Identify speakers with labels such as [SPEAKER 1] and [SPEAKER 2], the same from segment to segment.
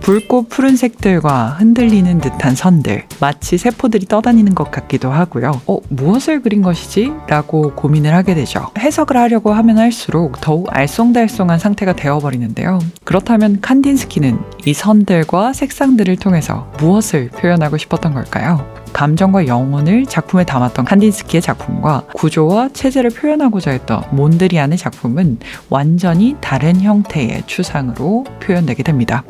[SPEAKER 1] 붉고 푸른 색들과 흔들리는 듯한 선들, 마치 세포들이 떠다니는 것 같기도 하고요. 무엇을 그린 것이지? 라고 고민을 하게 되죠. 해석을 하려고 하면 할수록 더욱 알쏭달쏭한 상태가 되어버리는데요. 그렇다면 칸딘스키는 이 선들과 색상들을 통해서 무엇을 표현하고 싶었던 걸까요? 감정과 영혼을 작품에 담았던 칸딘스키의 작품과 구조와 체제를 표현하고자 했던 몬드리안의 작품은 완전히 다른 형태의 추상으로 표현되게 됩니다.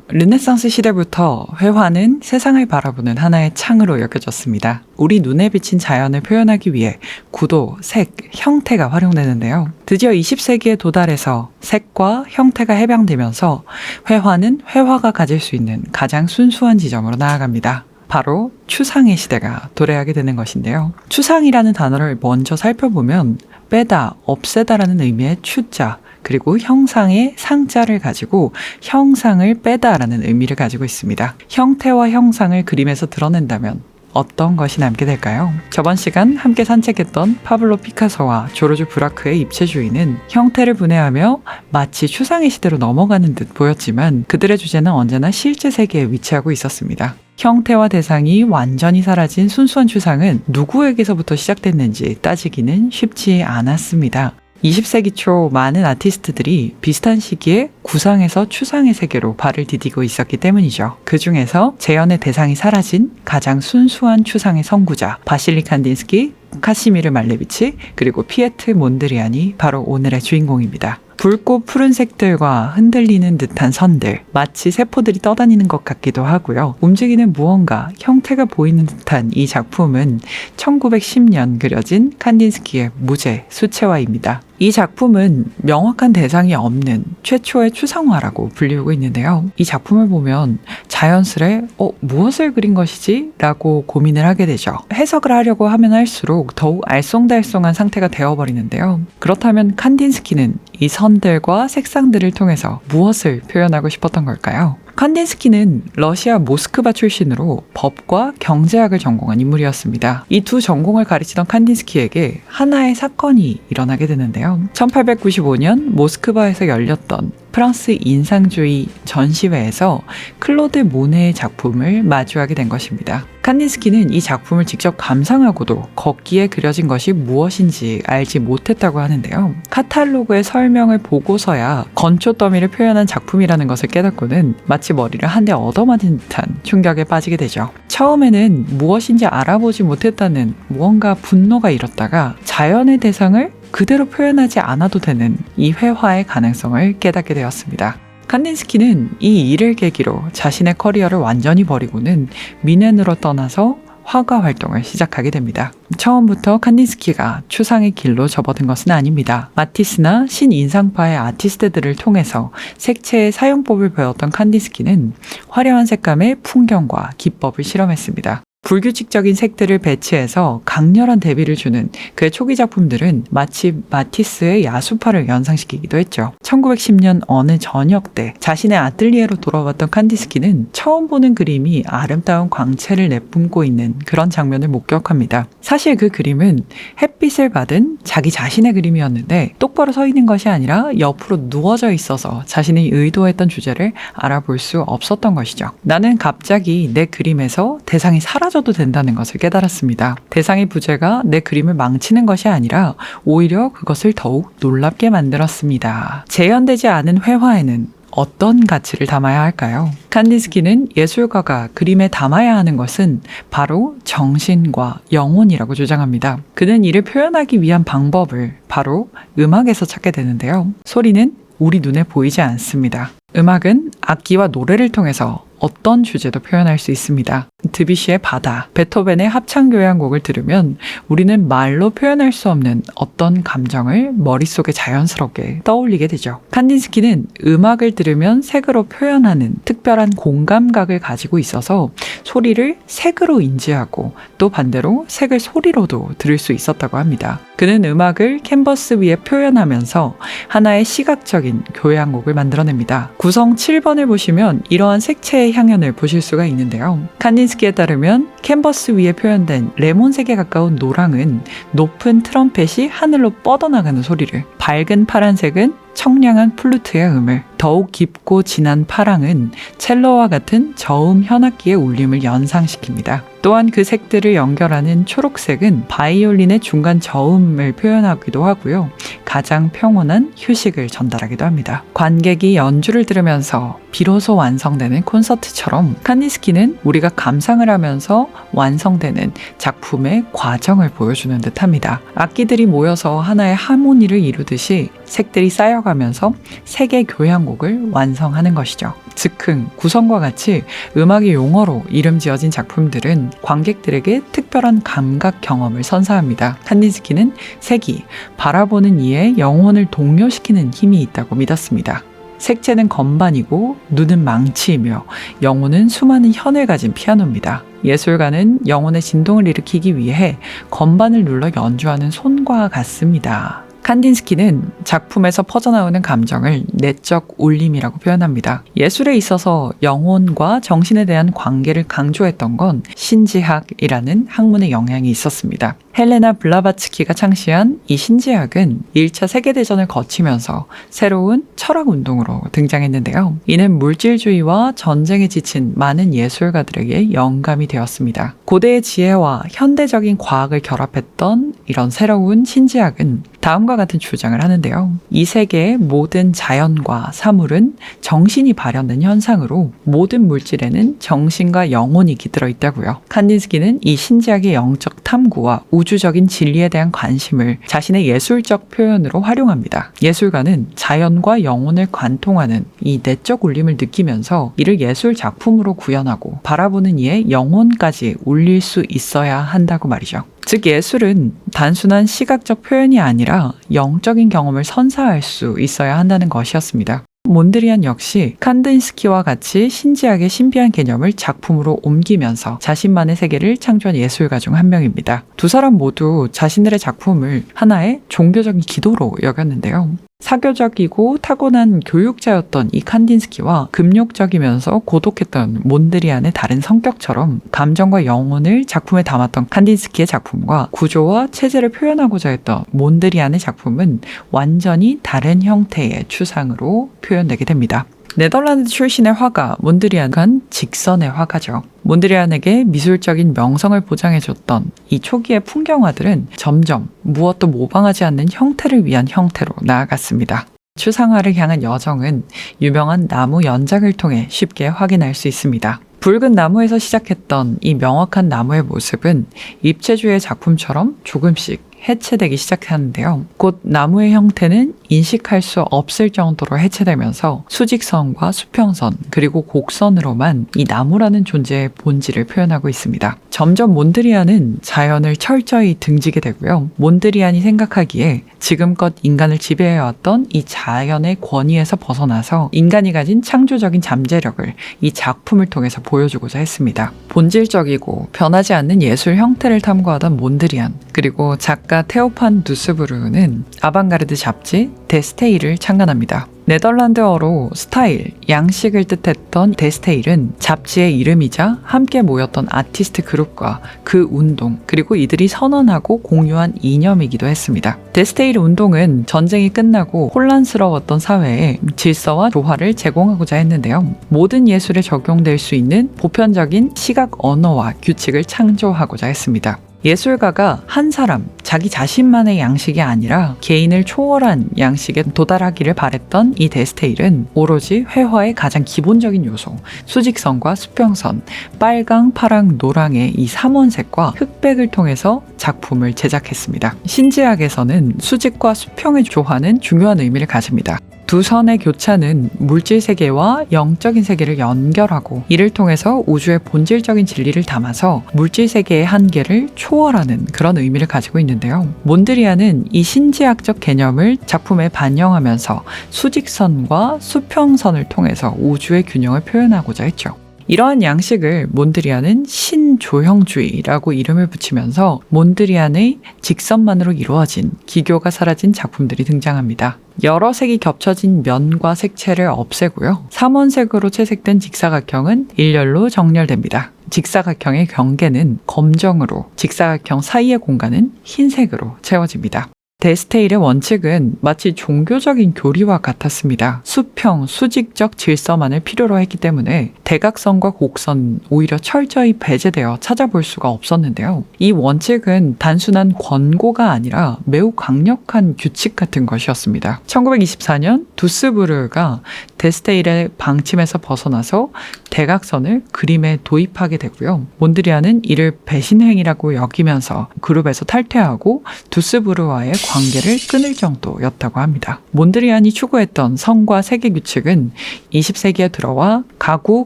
[SPEAKER 1] 르네상스 시대부터 회화는 세상을 바라보는 하나의 창으로 여겨졌습니다. 우리 눈에 비친 자연을 표현하기 위해 구도, 색, 형태가 활용되는데요. 드디어 20세기에 도달해서 색과 형태가 해방되면서 회화는 회화가 가질 수 있는 가장 순수한 지점으로 나아갑니다. 바로 추상의 시대가 도래하게 되는 것인데요. 추상이라는 단어를 먼저 살펴보면 빼다, 없애다라는 의미의 추자, 그리고 형상의 상자를 가지고 형상을 빼다라는 의미를 가지고 있습니다. 형태와 형상을 그림에서 드러낸다면 어떤 것이 남게 될까요? 저번 시간 함께 산책했던 파블로 피카소와 조르주 브라크의 입체주의는 형태를 분해하며 마치 추상의 시대로 넘어가는 듯 보였지만 그들의 주제는 언제나 실제 세계에 위치하고 있었습니다. 형태와 대상이 완전히 사라진 순수한 추상은 누구에게서부터 시작됐는지 따지기는 쉽지 않았습니다. 20세기 초 많은 아티스트들이 비슷한 시기에 구상에서 추상의 세계로 발을 디디고 있었기 때문이죠. 그 중에서 재현의 대상이 사라진 가장 순수한 추상의 선구자 바실리 칸딘스키, 카시미르 말레비치, 그리고 피에트 몬드리안이 바로 오늘의 주인공입니다. 붉고 푸른 색들과 흔들리는 듯한 선들, 마치 세포들이 떠다니는 것 같기도 하고요. 움직이는 무언가, 형태가 보이는 듯한 이 작품은 1910년 그려진 칸딘스키의 무제, 수채화입니다. 이 작품은 명확한 대상이 없는 최초의 추상화라고 불리우고 있는데요. 이 작품을 보면 자연스레 무엇을 그린 것이지? 라고 고민을 하게 되죠. 해석을 하려고 하면 할수록 더욱 알쏭달쏭한 상태가 되어버리는데요. 그렇다면 칸딘스키는 이 선들과 색상들을 통해서 무엇을 표현하고 싶었던 걸까요? 칸딘스키는 러시아 모스크바 출신으로 법과 경제학을 전공한 인물이었습니다. 이 두 전공을 가르치던 칸딘스키에게 하나의 사건이 일어나게 되는데요. 1895년 모스크바에서 열렸던 프랑스 인상주의 전시회에서 클로드 모네의 작품을 마주하게 된 것입니다. 칸딘스키는 이 작품을 직접 감상하고도 걷기에 그려진 것이 무엇인지 알지 못했다고 하는데요. 카탈로그의 설명을 보고서야 건초 더미를 표현한 작품이라는 것을 깨닫고는 마치 머리를 한 대 얻어맞은 듯한 충격에 빠지게 되죠. 처음에는 무엇인지 알아보지 못했다는 무언가 분노가 일었다가 자연의 대상을 그대로 표현하지 않아도 되는 이 회화의 가능성을 깨닫게 되었습니다. 칸딘스키는 이 일을 계기로 자신의 커리어를 완전히 버리고는 미넨으로 떠나서 화가 활동을 시작하게 됩니다. 처음부터 칸딘스키가 추상의 길로 접어든 것은 아닙니다. 마티스나 신인상파의 아티스트들을 통해서 색채의 사용법을 배웠던 칸딘스키는 화려한 색감의 풍경과 기법을 실험했습니다. 불규칙적인 색들을 배치해서 강렬한 대비를 주는 그의 초기 작품들은 마치 마티스의 야수파를 연상시키기도 했죠. 1910년 어느 저녁 때 자신의 아틀리에로 돌아왔던 칸딘스키는 처음 보는 그림이 아름다운 광채를 내뿜고 있는 그런 장면을 목격합니다. 사실 그 그림은 햇빛을 받은 자기 자신의 그림이었는데 똑바로 서 있는 것이 아니라 옆으로 누워져 있어서 자신이 의도했던 주제를 알아볼 수 없었던 것이죠. 나는 갑자기 내 그림에서 대상이 사라져도 된다는 것을 깨달았습니다. 대상의 부재가 내 그림을 망치는 것이 아니라 오히려 그것을 더욱 놀랍게 만들었습니다. 재현되지 않은 회화에는 어떤 가치를 담아야 할까요? 칸딘스키는 예술가가 그림에 담아야 하는 것은 바로 정신과 영혼이라고 주장합니다. 그는 이를 표현하기 위한 방법을 바로 음악에서 찾게 되는데요. 소리는 우리 눈에 보이지 않습니다. 음악은 악기와 노래를 통해서 어떤 주제도 표현할 수 있습니다. 드뷔시의 바다, 베토벤의 합창교향곡을 들으면 우리는 말로 표현할 수 없는 어떤 감정을 머릿속에 자연스럽게 떠올리게 되죠. 칸딘스키는 음악을 들으면 색으로 표현하는 특별한 공감각을 가지고 있어서 소리를 색으로 인지하고 또 반대로 색을 소리로도 들을 수 있었다고 합니다. 그는 음악을 캔버스 위에 표현하면서 하나의 시각적인 교향곡을 만들어냅니다. 구성 7번을 보시면 이러한 색채의 향연을 보실 수가 있는데요. 칸딘스키에 따르면 캔버스 위에 표현된 레몬색에 가까운 노랑은 높은 트럼펫이 하늘로 뻗어나가는 소리를, 밝은 파란색은 청량한 플루트의 음을, 더욱 깊고 진한 파랑은 첼로와 같은 저음 현악기의 울림을 연상시킵니다. 또한 그 색들을 연결하는 초록색은 바이올린의 중간 저음을 표현하기도 하고요. 가장 평온한 휴식을 전달하기도 합니다. 관객이 연주를 들으면서 비로소 완성되는 콘서트처럼 칸디스키는 우리가 감상을 하면서 완성되는 작품의 과정을 보여주는 듯합니다. 악기들이 모여서 하나의 하모니를 이루듯이 색들이 쌓여가면서 색의 교향곡을 완성하는 것이죠. 즉흥, 구성과 같이 음악의 용어로 이름 지어진 작품들은 관객들에게 특별한 감각 경험을 선사합니다. 칸디스키는 색이 바라보는 이의 영혼을 동요시키는 힘이 있다고 믿었습니다. 색채는 건반이고 눈은 망치이며 영혼은 수많은 현을 가진 피아노입니다. 예술가는 영혼의 진동을 일으키기 위해 건반을 눌러 연주하는 손과 같습니다. 칸딘스키는 작품에서 퍼져나오는 감정을 내적 울림이라고 표현합니다. 예술에 있어서 영혼과 정신에 대한 관계를 강조했던 건 신지학이라는 학문의 영향이 있었습니다. 헬레나 블라바츠키가 창시한 이 신지학은 1차 세계대전을 거치면서 새로운 철학 운동으로 등장했는데요. 이는 물질주의와 전쟁에 지친 많은 예술가들에게 영감이 되었습니다. 고대의 지혜와 현대적인 과학을 결합했던 이런 새로운 신지학은 다음과 같은 주장을 하는데요. 이 세계의 모든 자연과 사물은 정신이 발현된 현상으로 모든 물질에는 정신과 영혼이 깃들어 있다고요. 칸딘스키는 이 신지학의 영적 탐구와 우주적인 진리에 대한 관심을 자신의 예술적 표현으로 활용합니다. 예술가는 자연과 영혼을 관통하는 이 내적 울림을 느끼면서 이를 예술 작품으로 구현하고 바라보는 이의 영혼까지 울릴 수 있어야 한다고 말이죠. 즉 예술은 단순한 시각적 표현이 아니라 영적인 경험을 선사할 수 있어야 한다는 것이었습니다. 몬드리안 역시 칸딘스키와 같이 신지학의 신비한 개념을 작품으로 옮기면서 자신만의 세계를 창조한 예술가 중 한 명입니다. 두 사람 모두 자신들의 작품을 하나의 종교적인 기도로 여겼는데요. 사교적이고 타고난 교육자였던 이 칸딘스키와 금욕적이면서 고독했던 몬드리안의 다른 성격처럼 감정과 영혼을 작품에 담았던 칸딘스키의 작품과 구조와 체제를 표현하고자 했던 몬드리안의 작품은 완전히 다른 형태의 추상으로 표현되게 됩니다. 네덜란드 출신의 화가 몬드리안은 직선의 화가죠. 몬드리안에게 미술적인 명성을 보장해줬던 이 초기의 풍경화들은 점점 무엇도 모방하지 않는 형태를 위한 형태로 나아갔습니다. 추상화를 향한 여정은 유명한 나무 연작을 통해 쉽게 확인할 수 있습니다. 붉은 나무에서 시작했던 이 명확한 나무의 모습은 입체주의 작품처럼 조금씩 해체되기 시작하는데요. 곧 나무의 형태는 인식할 수 없을 정도로 해체되면서 수직선과 수평선 그리고 곡선으로만 이 나무라는 존재의 본질을 표현하고 있습니다. 점점 몬드리안은 자연을 철저히 등지게 되고요. 몬드리안이 생각하기에 지금껏 인간을 지배해왔던 이 자연의 권위에서 벗어나서 인간이 가진 창조적인 잠재력을 이 작품을 통해서 보여주고자 했습니다. 본질적이고 변하지 않는 예술 형태를 탐구하던 몬드리안, 그리고 작가 테오판 두스부르는 아방가르드 잡지 데스테일을 창간합니다. 네덜란드어로 스타일, 양식을 뜻했던 데스테일은 잡지의 이름이자 함께 모였던 아티스트 그룹과 그 운동, 그리고 이들이 선언하고 공유한 이념이기도 했습니다. 데스테일 운동은 전쟁이 끝나고 혼란스러웠던 사회에 질서와 조화를 제공하고자 했는데요. 모든 예술에 적용될 수 있는 보편적인 시각 언어와 규칙을 창조하고자 했습니다. 예술가가 한 사람, 자기 자신만의 양식이 아니라 개인을 초월한 양식에 도달하기를 바랬던 이 데스테일은 오로지 회화의 가장 기본적인 요소, 수직선과 수평선, 빨강, 파랑, 노랑의 이 삼원색과 흑백을 통해서 작품을 제작했습니다. 신지학에서는 수직과 수평의 조화는 중요한 의미를 가집니다. 두 선의 교차는 물질 세계와 영적인 세계를 연결하고 이를 통해서 우주의 본질적인 진리를 담아서 물질 세계의 한계를 초월하는 그런 의미를 가지고 있는데요. 몬드리안은 이 신지학적 개념을 작품에 반영하면서 수직선과 수평선을 통해서 우주의 균형을 표현하고자 했죠. 이러한 양식을 몬드리안은 신조형주의라고 이름을 붙이면서 몬드리안의 직선만으로 이루어진 기교가 사라진 작품들이 등장합니다. 여러 색이 겹쳐진 면과 색채를 없애고요. 삼원색으로 채색된 직사각형은 일렬로 정렬됩니다. 직사각형의 경계는 검정으로, 직사각형 사이의 공간은 흰색으로 채워집니다. 데스테일의 원칙은 마치 종교적인 교리와 같았습니다. 수평, 수직적 질서만을 필요로 했기 때문에 대각선과 곡선 오히려 철저히 배제되어 찾아볼 수가 없었는데요. 이 원칙은 단순한 권고가 아니라 매우 강력한 규칙 같은 것이었습니다. 1924년 두스부르가 데스테일의 방침에서 벗어나서 대각선을 그림에 도입하게 되고요. 몬드리안은 이를 배신행위라고 여기면서 그룹에서 탈퇴하고 두스부르와의 관계를 끊을 정도였다고 합니다. 몬드리안이 추구했던 성과 세계 규칙은 20세기에 들어와 가구,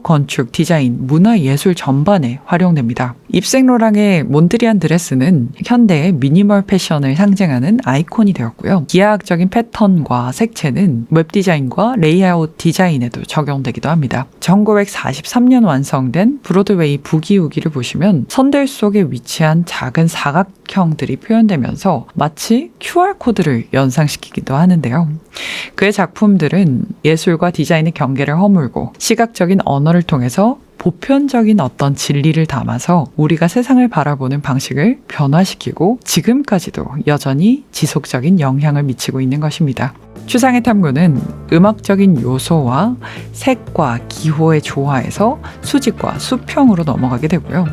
[SPEAKER 1] 건축, 디자인, 문화, 예술 전반에 활용됩니다. 입생로랑의 몬드리안 드레스는 현대의 미니멀 패션을 상징하는 아이콘이 되었고요. 기하학적인 패턴과 색채는 웹 디자인과 레이아웃 디자인에도 적용되기도 합니다. 1943년 완성된 브로드웨이 부기우기를 보시면 선들 속에 위치한 작은 사각형들이 표현되면서 마치 QR코드를 연상시키기도 하는데요. 그의 작품들은 예술과 디자인의 경계를 허물고 시각적인 언어를 통해서 보편적인 어떤 진리를 담아서 우리가 세상을 바라보는 방식을 변화시키고 지금까지도 여전히 지속적인 영향을 미치고 있는 것입니다. 추상의 탐구는 음악적인 요소와 색과 기호의 조화에서 수직과 수평으로 넘어가게 되고요.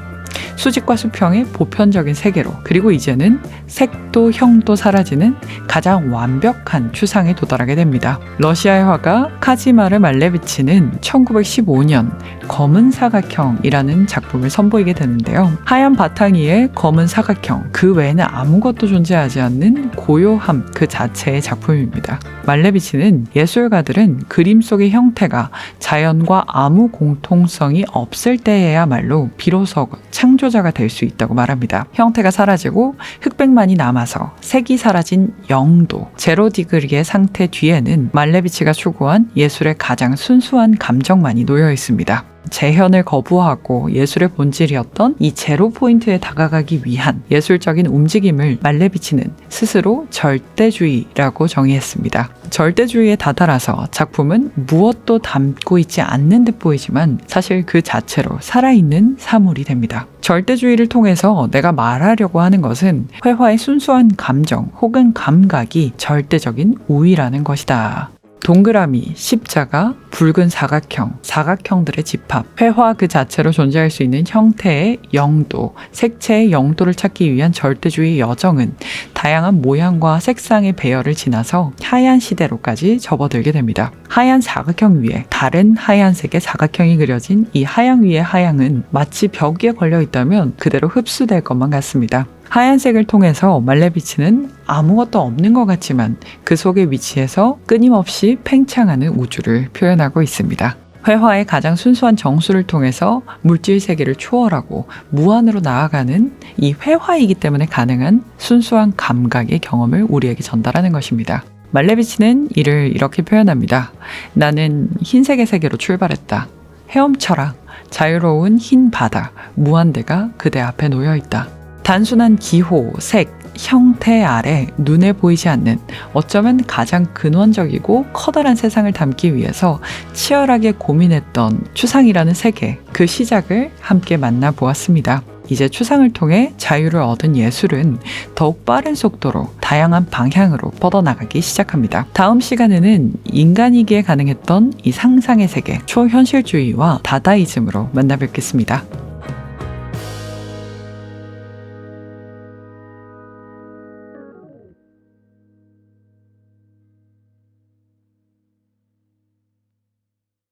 [SPEAKER 1] 수직과 수평의 보편적인 세계로, 그리고 이제는 색도 형도 사라지는 가장 완벽한 추상에 도달하게 됩니다. 러시아의 화가 카지마르 말레비치는 1915년 검은 사각형이라는 작품을 선보이게 되는데요. 하얀 바탕 위에 검은 사각형, 그 외에는 아무것도 존재하지 않는 고요함 그 자체의 작품입니다. 말레비치는 예술가들은 그림 속의 형태가 자연과 아무 공통성이 없을 때에야말로 비로소 창조자가 될 수 있다고 말합니다. 형태가 사라지고 흑백만이 남아서 색이 사라진 영도, 제로 디그리의 상태 뒤에는 말레비치가 추구한 예술의 가장 순수한 감정만이 놓여 있습니다. 재현을 거부하고 예술의 본질이었던 이 제로 포인트에 다가가기 위한 예술적인 움직임을 말레비치는 스스로 절대주의라고 정의했습니다. 절대주의에 다다라서 작품은 무엇도 담고 있지 않는 듯 보이지만 사실 그 자체로 살아있는 사물이 됩니다. 절대주의를 통해서 내가 말하려고 하는 것은 회화의 순수한 감정 혹은 감각이 절대적인 우위라는 것이다. 동그라미, 십자가, 붉은 사각형, 사각형들의 집합, 회화 그 자체로 존재할 수 있는 형태의 영도, 색채의 영도를 찾기 위한 절대주의 여정은 다양한 모양과 색상의 배열을 지나서 하얀 시대로까지 접어들게 됩니다. 하얀 사각형 위에 다른 하얀색의 사각형이 그려진 이 하양 위의 하양은 마치 벽 위에 걸려 있다면 그대로 흡수될 것만 같습니다. 하얀색을 통해서 말레비치는 아무것도 없는 것 같지만 그 속에 위치해서 끊임없이 팽창하는 우주를 표현하고 있습니다. 회화의 가장 순수한 정수를 통해서 물질 세계를 초월하고 무한으로 나아가는 이 회화이기 때문에 가능한 순수한 감각의 경험을 우리에게 전달하는 것입니다. 말레비치는 이를 이렇게 표현합니다. 나는 흰색의 세계로 출발했다. 헤엄쳐라. 자유로운 흰 바다, 무한대가 그대 앞에 놓여있다. 단순한 기호, 색, 형태 아래 눈에 보이지 않는 어쩌면 가장 근원적이고 커다란 세상을 담기 위해서 치열하게 고민했던 추상이라는 세계, 그 시작을 함께 만나보았습니다. 이제 추상을 통해 자유를 얻은 예술은 더욱 빠른 속도로 다양한 방향으로 뻗어나가기 시작합니다. 다음 시간에는 인간이기에 가능했던 이 상상의 세계, 초현실주의와 다다이즘으로 만나 뵙겠습니다.